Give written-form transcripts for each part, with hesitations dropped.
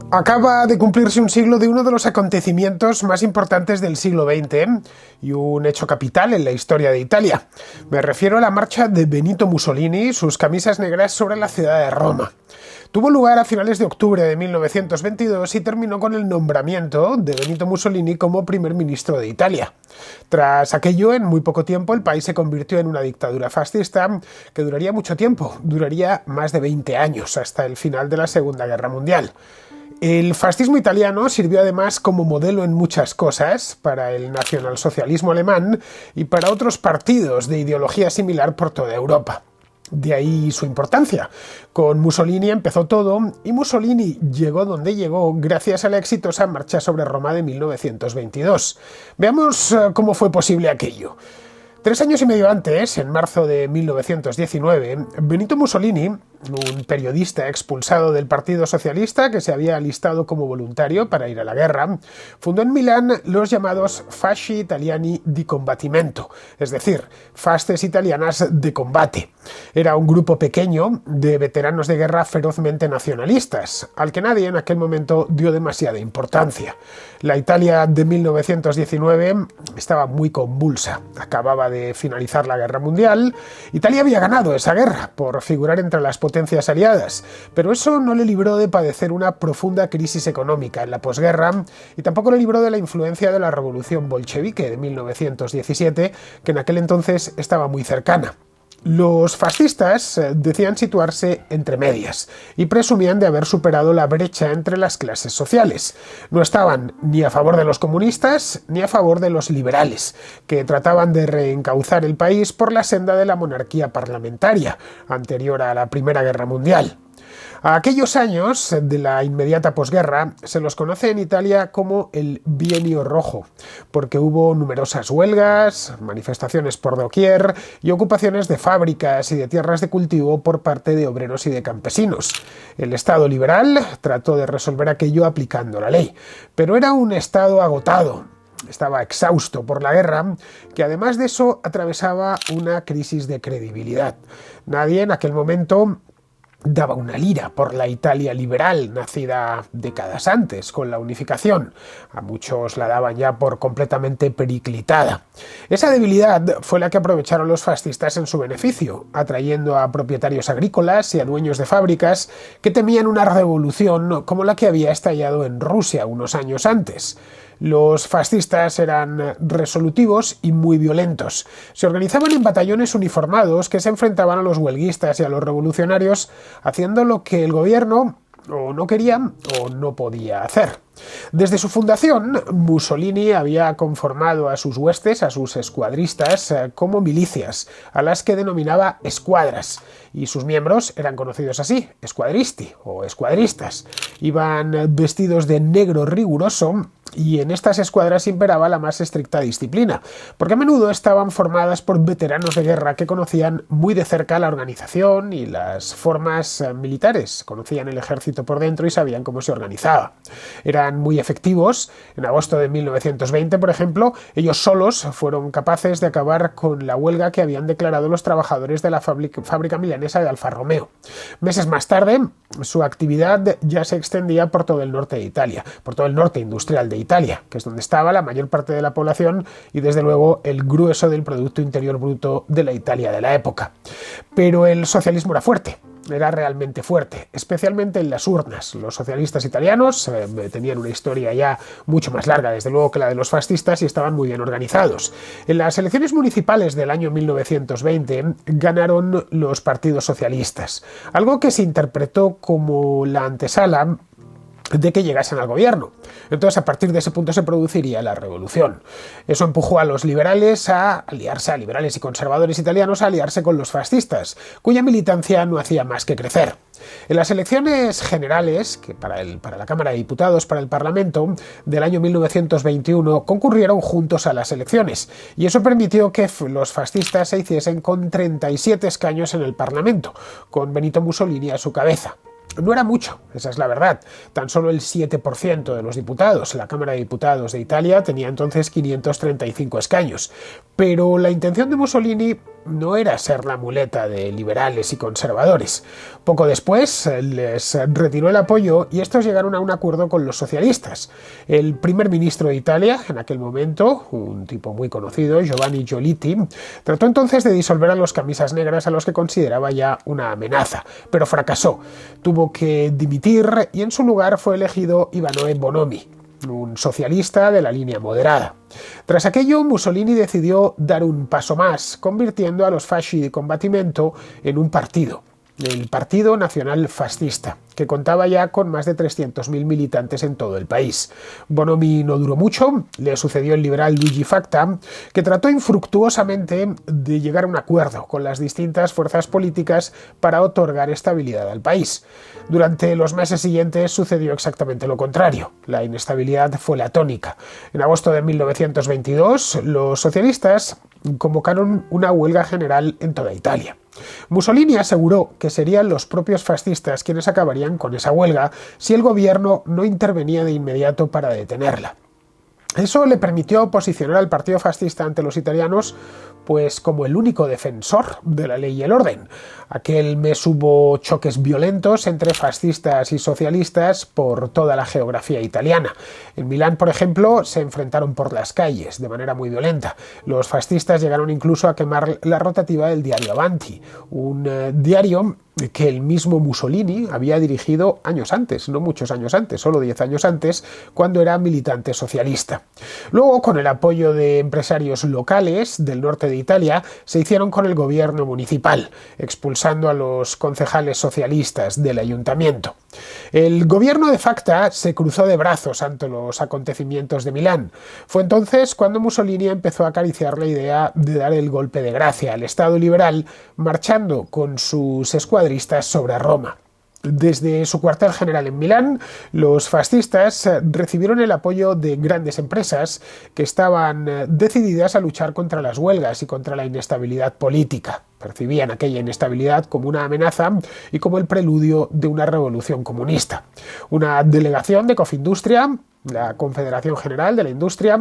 Acaba de cumplirse un siglo de uno de los acontecimientos más importantes del siglo XX y un hecho capital en la historia de Italia. Me refiero a la marcha de Benito Mussolini y sus camisas negras sobre la ciudad de Roma. Tuvo lugar a finales de octubre de 1922 y terminó con el nombramiento de Benito Mussolini como primer ministro de Italia. Tras aquello, en muy poco tiempo, el país se convirtió en una dictadura fascista que duraría mucho tiempo, duraría más de 20 años, hasta el final de la Segunda Guerra Mundial. El fascismo italiano sirvió además como modelo en muchas cosas para el nacionalsocialismo alemán y para otros partidos de ideología similar por toda Europa. De ahí su importancia. Con Mussolini empezó todo y Mussolini llegó donde llegó gracias a la exitosa marcha sobre Roma de 1922. Veamos cómo fue posible aquello. 3 años y medio antes, en marzo de 1919, Benito Mussolini, un periodista expulsado del Partido Socialista que se había alistado como voluntario para ir a la guerra, fundó en Milán los llamados Fasci Italiani di Combattimento, es decir, fasces italianas de combate. Era un grupo pequeño de veteranos de guerra ferozmente nacionalistas, al que nadie en aquel momento dio demasiada importancia. La Italia de 1919 estaba muy convulsa, acababa de finalizar la Guerra Mundial. Italia había ganado esa guerra por figurar entre las potencias aliadas, pero eso no le libró de padecer una profunda crisis económica en la posguerra y tampoco le libró de la influencia de la revolución bolchevique de 1917, que en aquel entonces estaba muy cercana. Los fascistas decían situarse entre medias y presumían de haber superado la brecha entre las clases sociales. No estaban ni a favor de los comunistas ni a favor de los liberales, que trataban de reencauzar el país por la senda de la monarquía parlamentaria, anterior a la Primera Guerra Mundial. A aquellos años de la inmediata posguerra se los conoce en Italia como el Bienio Rojo, porque hubo numerosas huelgas, manifestaciones por doquier y ocupaciones de fábricas y de tierras de cultivo por parte de obreros y de campesinos. El Estado liberal trató de resolver aquello aplicando la ley, pero era un Estado agotado. Estaba exhausto por la guerra, que además de eso atravesaba una crisis de credibilidad. Nadie en aquel momento daba una lira por la Italia liberal, nacida décadas antes, con la unificación. A muchos la daban ya por completamente periclitada. Esa debilidad fue la que aprovecharon los fascistas en su beneficio, atrayendo a propietarios agrícolas y a dueños de fábricas que temían una revolución como la que había estallado en Rusia unos años antes. Los fascistas eran resolutivos y muy violentos. Se organizaban en batallones uniformados que se enfrentaban a los huelguistas y a los revolucionarios, haciendo lo que el gobierno o no quería o no podía hacer. Desde su fundación, Mussolini había conformado a sus huestes, a sus escuadristas, como milicias, a las que denominaba escuadras, y sus miembros eran conocidos así, escuadristi o escuadristas. Iban vestidos de negro riguroso y en estas escuadras imperaba la más estricta disciplina, porque a menudo estaban formadas por veteranos de guerra que conocían muy de cerca la organización y las formas militares, conocían el ejército por dentro y sabían cómo se organizaba. Eran muy efectivos. En agosto de 1920, por ejemplo, ellos solos fueron capaces de acabar con la huelga que habían declarado los trabajadores de la fábrica milanesa de Alfa Romeo. Meses más tarde, su actividad ya se extendía por todo el norte de Italia, por todo el norte industrial de Italia, que es donde estaba la mayor parte de la población y desde luego el grueso del Producto Interior Bruto de la Italia de la época. Pero el socialismo era fuerte. Era realmente fuerte, especialmente en las urnas. Los socialistas italianos tenían una historia ya mucho más larga, desde luego, que la de los fascistas y estaban muy bien organizados. En las elecciones municipales del año 1920 ganaron los partidos socialistas, algo que se interpretó como la antesala de que llegasen al gobierno. Entonces, a partir de ese punto se produciría la revolución. Eso empujó a los liberales a aliarse, a liberales y conservadores italianos a aliarse con los fascistas, cuya militancia no hacía más que crecer. En las elecciones generales, que para la Cámara de Diputados, para el Parlamento, del año 1921, concurrieron juntos a las elecciones, y eso permitió que los fascistas se hiciesen con 37 escaños en el Parlamento, con Benito Mussolini a su cabeza. No era mucho, esa es la verdad, tan solo el 7% de los diputados. La Cámara de Diputados de Italia tenía entonces 535 escaños, pero la intención de Mussolini no era ser la muleta de liberales y conservadores. Poco después les retiró el apoyo y estos llegaron a un acuerdo con los socialistas. El primer ministro de Italia, en aquel momento, un tipo muy conocido, Giovanni Giolitti, trató entonces de disolver a los camisas negras, a los que consideraba ya una amenaza, pero fracasó. Tuvo que dimitir y en su lugar fue elegido Ivanoe Bonomi, un socialista de la línea moderada. Tras aquello, Mussolini decidió dar un paso más, convirtiendo a los Fasci di Combattimento en un partido, el Partido Nacional Fascista, que contaba ya con más de 300.000 militantes en todo el país. Bonomi no duró mucho, le sucedió el liberal Luigi Facta, que trató infructuosamente de llegar a un acuerdo con las distintas fuerzas políticas para otorgar estabilidad al país. Durante los meses siguientes sucedió exactamente lo contrario. La inestabilidad fue la tónica. En agosto de 1922, los socialistas convocaron una huelga general en toda Italia. Mussolini aseguró que serían los propios fascistas quienes acabarían con esa huelga si el gobierno no intervenía de inmediato para detenerla. Eso le permitió posicionar al partido fascista ante los italianos pues como el único defensor de la ley y el orden. Aquel mes hubo choques violentos entre fascistas y socialistas por toda la geografía italiana. En Milán, por ejemplo, se enfrentaron por las calles de manera muy violenta. Los fascistas llegaron incluso a quemar la rotativa del diario Avanti, un diario que el mismo Mussolini había dirigido años antes, no muchos años antes, solo 10 años antes, cuando era militante socialista. Luego, con el apoyo de empresarios locales del norte de Italia, se hicieron con el gobierno municipal, expulsando a los concejales socialistas del ayuntamiento. El gobierno de Facta se cruzó de brazos ante los acontecimientos de Milán. Fue entonces cuando Mussolini empezó a acariciar la idea de dar el golpe de gracia al Estado liberal, marchando con sus escuadristas sobre Roma. Desde su cuartel general en Milán, los fascistas recibieron el apoyo de grandes empresas que estaban decididas a luchar contra las huelgas y contra la inestabilidad política. Percibían aquella inestabilidad como una amenaza y como el preludio de una revolución comunista. Una delegación de Confindustria, la Confederación General de la Industria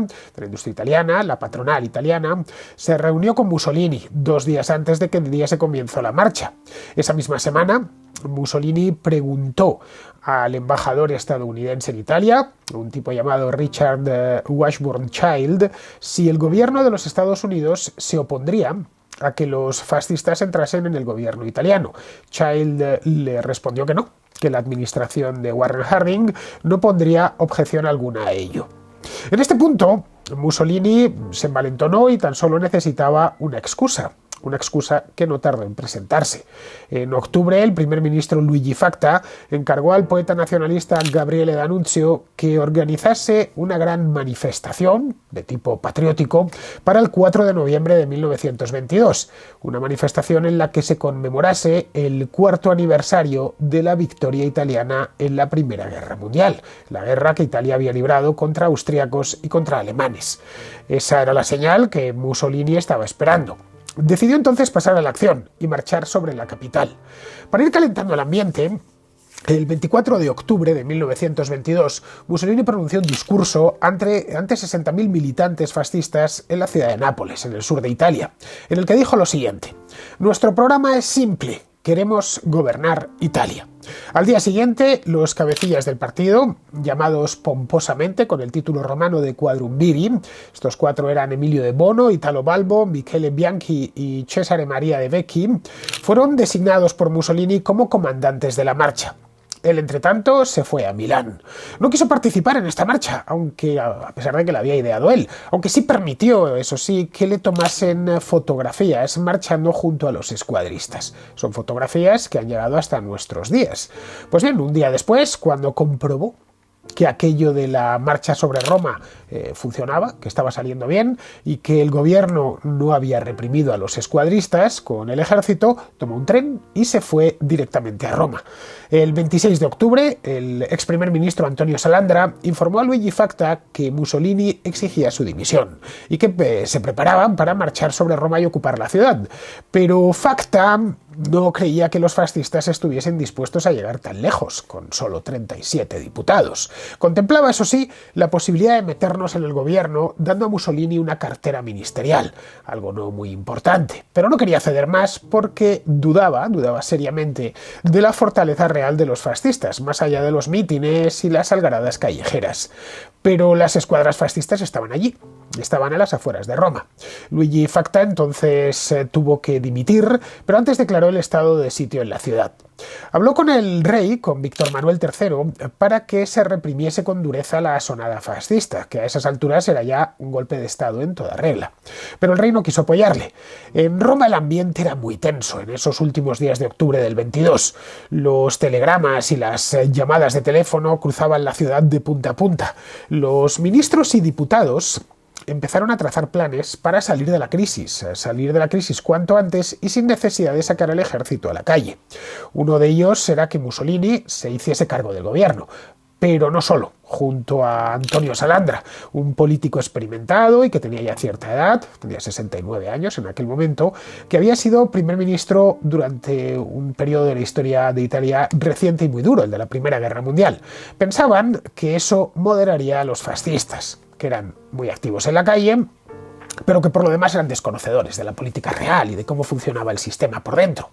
Italiana, la patronal italiana, se reunió con Mussolini 2 días antes de que diese comienzo la marcha. Esa misma semana, Mussolini preguntó al embajador estadounidense en Italia, un tipo llamado Richard Washburn Child, si el gobierno de los Estados Unidos se opondría a que los fascistas entrasen en el gobierno italiano. Child le respondió que no, que la administración de Warren Harding no pondría objeción alguna a ello. En este punto, Mussolini se envalentonó y tan solo necesitaba una excusa que no tardó en presentarse. En octubre, el primer ministro Luigi Facta encargó al poeta nacionalista Gabriele D'Annunzio que organizase una gran manifestación de tipo patriótico para el 4 de noviembre de 1922, una manifestación en la que se conmemorase el 4º aniversario de la victoria italiana en la Primera Guerra Mundial, la guerra que Italia había librado contra austríacos y contra alemanes. Esa era la señal que Mussolini estaba esperando. Decidió entonces pasar a la acción y marchar sobre la capital. Para ir calentando el ambiente, el 24 de octubre de 1922, Mussolini pronunció un discurso ante 60.000 militantes fascistas en la ciudad de Nápoles, en el sur de Italia, en el que dijo lo siguiente: «Nuestro programa es simple. Queremos gobernar Italia». Al día siguiente, los cabecillas del partido, llamados pomposamente con el título romano de Quadrumviri, estos 4 eran Emilio de Bono, Italo Balbo, Michele Bianchi y Cesare Maria de Vecchi, fueron designados por Mussolini como comandantes de la marcha. Él, entre tanto, se fue a Milán. No quiso participar en esta marcha, aunque a pesar de que la había ideado él, aunque sí permitió, eso sí, que le tomasen fotografías marchando junto a los escuadristas. Son fotografías que han llegado hasta nuestros días. Pues bien, un día después, cuando comprobó que aquello de la marcha sobre Roma funcionaba, que estaba saliendo bien y que el gobierno no había reprimido a los escuadristas con el ejército, tomó un tren y se fue directamente a Roma. El 26 de octubre, el ex primer ministro Antonio Salandra informó a Luigi Facta que Mussolini exigía su dimisión y que se preparaban para marchar sobre Roma y ocupar la ciudad. Pero Facta no creía que los fascistas estuviesen dispuestos a llegar tan lejos, con solo 37 diputados. Contemplaba, eso sí, la posibilidad de meternos en el gobierno dando a Mussolini una cartera ministerial, algo no muy importante, pero no quería ceder más porque dudaba seriamente de la fortaleza real de los fascistas, más allá de los mítines y las algaradas callejeras. Pero las escuadras fascistas estaban allí, estaban a las afueras de Roma. Luigi Facta entonces tuvo que dimitir, pero antes declaró el estado de sitio en la ciudad. Habló con el rey, con Víctor Manuel III, para que se reprimiese con dureza la asonada fascista, que a esas alturas era ya un golpe de estado en toda regla. Pero el rey no quiso apoyarle. En Roma el ambiente era muy tenso en esos últimos días de octubre del 22. Los telegramas y las llamadas de teléfono cruzaban la ciudad de punta a punta. Los ministros y diputados empezaron a trazar planes para salir de la crisis cuanto antes y sin necesidad de sacar al ejército a la calle. Uno de ellos era que Mussolini se hiciese cargo del gobierno, pero no solo, junto a Antonio Salandra, un político experimentado y que tenía ya cierta edad, tenía 69 años en aquel momento, que había sido primer ministro durante un periodo de la historia de Italia reciente y muy duro, el de la Primera Guerra Mundial. Pensaban que eso moderaría a los fascistas, que eran muy activos en la calle, pero que por lo demás eran desconocedores de la política real y de cómo funcionaba el sistema por dentro.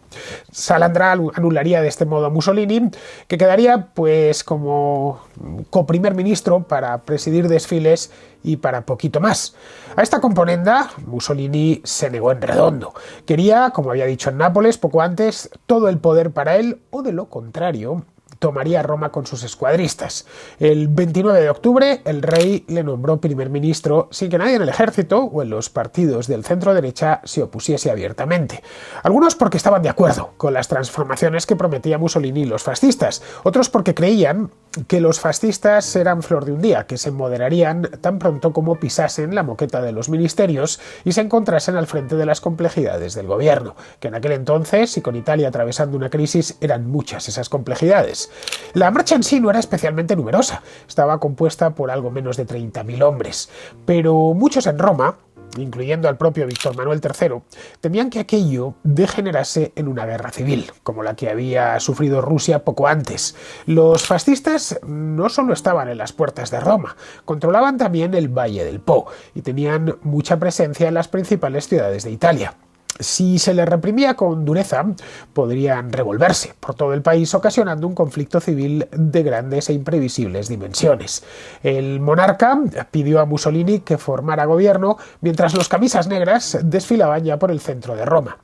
Salandra anularía de este modo a Mussolini, que quedaría pues como coprimer ministro para presidir desfiles y para poquito más. A esta componenda Mussolini se negó en redondo. Quería, como había dicho en Nápoles poco antes, todo el poder para él, o de lo contrario tomaría Roma con sus escuadristas. El 29 de octubre el rey le nombró primer ministro sin que nadie en el ejército o en los partidos del centro derecha se opusiese abiertamente. Algunos porque estaban de acuerdo con las transformaciones que prometía Mussolini y los fascistas, otros porque creían que los fascistas eran flor de un día, que se moderarían tan pronto como pisasen la moqueta de los ministerios y se encontrasen al frente de las complejidades del gobierno, que en aquel entonces, y con Italia atravesando una crisis, eran muchas esas complejidades. La marcha en sí no era especialmente numerosa, estaba compuesta por algo menos de 30.000 hombres, pero muchos en Roma, incluyendo al propio Víctor Manuel III, temían que aquello degenerase en una guerra civil, como la que había sufrido Rusia poco antes. Los fascistas no solo estaban en las puertas de Roma, controlaban también el Valle del Po y tenían mucha presencia en las principales ciudades de Italia. Si se les reprimía con dureza, podrían revolverse por todo el país, ocasionando un conflicto civil de grandes e imprevisibles dimensiones. El monarca pidió a Mussolini que formara gobierno, mientras los camisas negras desfilaban ya por el centro de Roma.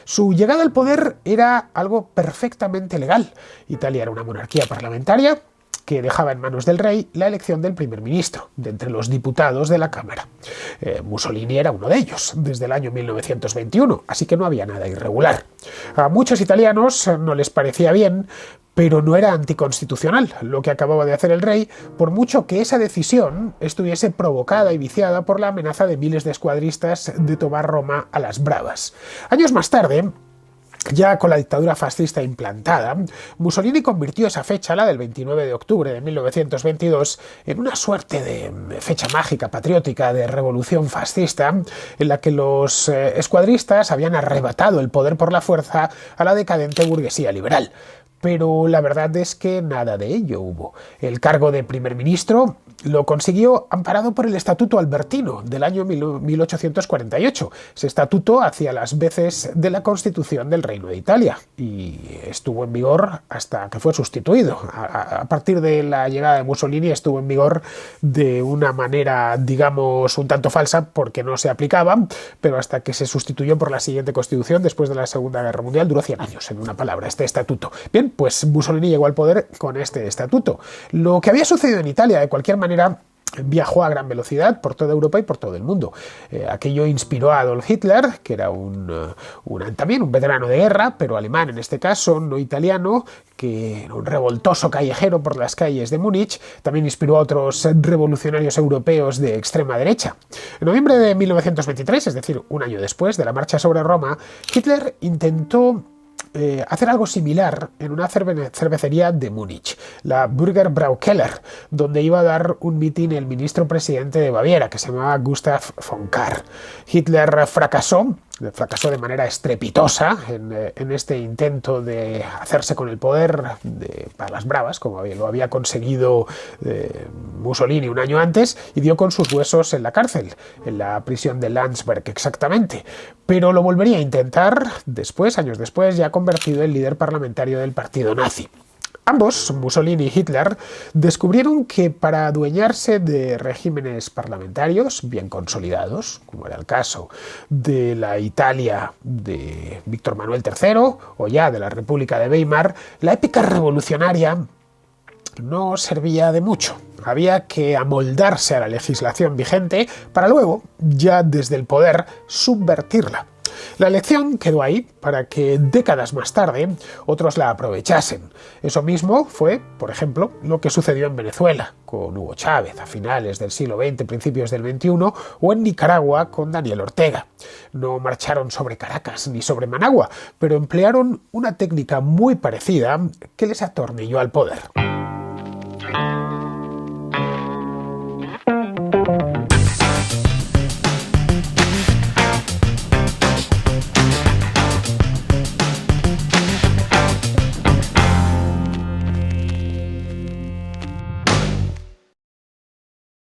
Su llegada al poder era algo perfectamente legal. Italia era una monarquía parlamentaria que dejaba en manos del rey la elección del primer ministro, de entre los diputados de la Cámara. Mussolini era uno de ellos, desde el año 1921, así que no había nada irregular. A muchos italianos no les parecía bien, pero no era anticonstitucional lo que acababa de hacer el rey, por mucho que esa decisión estuviese provocada y viciada por la amenaza de miles de escuadristas de tomar Roma a las bravas. Años más tarde, ya con la dictadura fascista implantada, Mussolini convirtió esa fecha, la del 29 de octubre de 1922, en una suerte de fecha mágica, patriótica, de revolución fascista, en la que los escuadristas habían arrebatado el poder por la fuerza a la decadente burguesía liberal. Pero la verdad es que nada de ello hubo. El cargo de primer ministro lo consiguió amparado por el Estatuto Albertino del año 1848. Ese estatuto hacía las veces de la Constitución del Reino de Italia y estuvo en vigor hasta que fue sustituido. A partir de la llegada de Mussolini estuvo en vigor de una manera, digamos, un tanto falsa porque no se aplicaba, pero hasta que se sustituyó por la siguiente Constitución después de la Segunda Guerra Mundial duró 100 años, en una palabra, este estatuto. Bien, pues Mussolini llegó al poder con este estatuto. Lo que había sucedido en Italia, de cualquier manera, viajó a gran velocidad por toda Europa y por todo el mundo. Aquello inspiró a Adolf Hitler, que era también un veterano de guerra, pero alemán en este caso, no italiano, que era un revoltoso callejero por las calles de Múnich. También inspiró a otros revolucionarios europeos de extrema derecha. En noviembre de 1923, es decir, un año después de la marcha sobre Roma, Hitler intentó hacer algo similar en una cervecería de Múnich, la Burger Braukeller, donde iba a dar un mitin el ministro presidente de Baviera, que se llamaba Gustav von Kahr. Hitler fracasó fracasó de manera estrepitosa en este intento de hacerse con el poder para las bravas, como lo había conseguido Mussolini un año antes, y dio con sus huesos en la cárcel, en la prisión de Landsberg exactamente. Pero lo volvería a intentar después, años después, ya convertido en líder parlamentario del partido nazi. Ambos, Mussolini y Hitler, descubrieron que para adueñarse de regímenes parlamentarios bien consolidados, como era el caso de la Italia de Víctor Manuel III o ya de la República de Weimar, la épica revolucionaria no servía de mucho. Había que amoldarse a la legislación vigente para luego, ya desde el poder, subvertirla. La elección quedó ahí para que décadas más tarde otros la aprovechasen. Eso mismo fue, por ejemplo, lo que sucedió en Venezuela con Hugo Chávez a finales del siglo XX, principios del XXI, o en Nicaragua con Daniel Ortega. No marcharon sobre Caracas ni sobre Managua, pero emplearon una técnica muy parecida que les atornilló al poder.